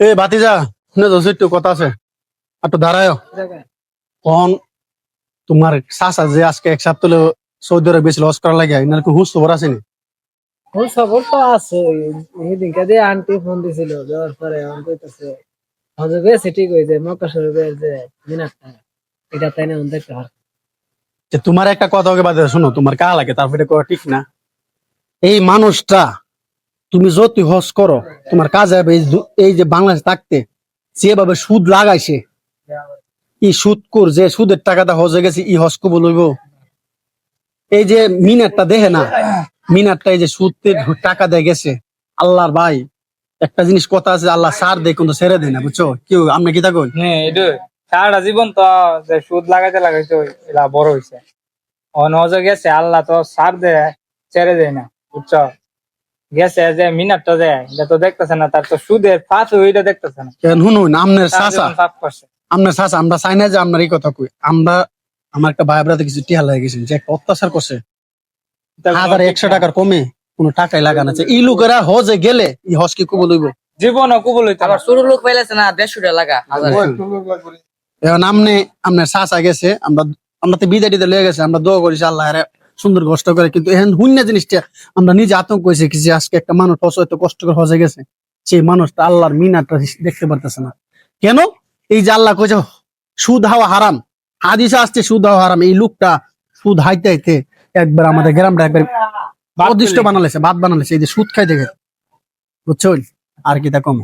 এ ভাতিজা শুনে তো একটু কথা আছে একটু দাঁড়ায় কখন তোমার চাচা যে আজকে এক সপ্তাহ হলো সৌদি আরব গেছিল হজ করার লাগে এনার কি হুঁশ খবর আসেনি? খবর তো আছে। সেদিনকে যে আন্টি ফোন দিছিল দেওয়ার পরে আমার কইতাছে হজে গেছে ঠিক হয়েছে মক্কা শরীফের যে মিনারটা এটা তাই না দেখতে পার। যে তোমার একটা কথা ওকে বাদে শোনো, তোমার কা লাগে তারপরে কথা ঠিক না। এই মানুষটা তুমি যতই হজ করো তোমার কাজে হবে। এই যে বাংলাদেশ থাকতে যেভাবে সুদ লাগাইছে, ই সুদকুর যে সুদের টাকাটা হজে গেছে ই হজ কবুল হইব? এই যে মিনারটা দেখে না, মিনারটা এই যে সুদের টাকা দিয়ে গেছে। আল্লাহর ভাই একটা জিনিস কথা আছে, আল্লাহ সার দেয় কিন্তু ছেড়ে দেয় না, বুঝছো? কেউ আপনি কি তা কই? হ্যাঁ এটা সারাটা জীবন তো যে সুদ লাগাইতে লাগাইতে এলা বড় হয়েছে। অনজ গেছে আল্লাহ তো সার দেয়, ছেড়ে দেয় না, বুঝছো? গেছে যে মিনারটা দেয় এটা তো দেখতেছে না, তার তো সুদের ফাঁস ওইটা দেখতেছে না। কেন শুনুন আপনার সারা চাচা, জীবন পাপ করছে। আপনার চাচা, আমরা চাই না যে আপনার এই কথা কই। আমরা আমার একটা ভাই ব্রাতে কিছু টিহা লাগে গেছেন যে একটা অত্যাচার করছে, এটা কোনো 1100 ঠিক না। টাকার কমে কোনো টাকাই লাগানো আছে। এই লোকেরা হজে গেলে এই হজ কি কবুল হইব? জীবনও কবুল হইতে আবার ছোট লোক পাইলেছে না 150 টাকা হাজার। এখন আপনার চাচা গেছে, আমরা তো বিদায় টিদায় লয়ে গেছে, আমরা দোয়া করেছি আল্লাহ এর সুন্দর কষ্ট করে, কিন্তু এখন শূন্য জিনিসটা আমরা নিজে আতঙ্ক হয়েছে কি যে আজকে একটা মানুষ এত কষ্ট করে হজে গেছে, সেই মানুষটা আল্লাহর মিনারটা দেখতে পারতেছে না কেন? এই যে আল্লাহ কইছে সুদ হাওয়া হারাম, হাদিসে আসছে সুদ হাওয়া হারাম। এই লোকটা সুদ হাইতে হাইতে একবার আমাদের গ্রামটা একবার অদৃষ্ট বানালেছে, বাদ বানালেছে এই যে সুদ খাই দেখে, বুঝছো? আর কি তা কম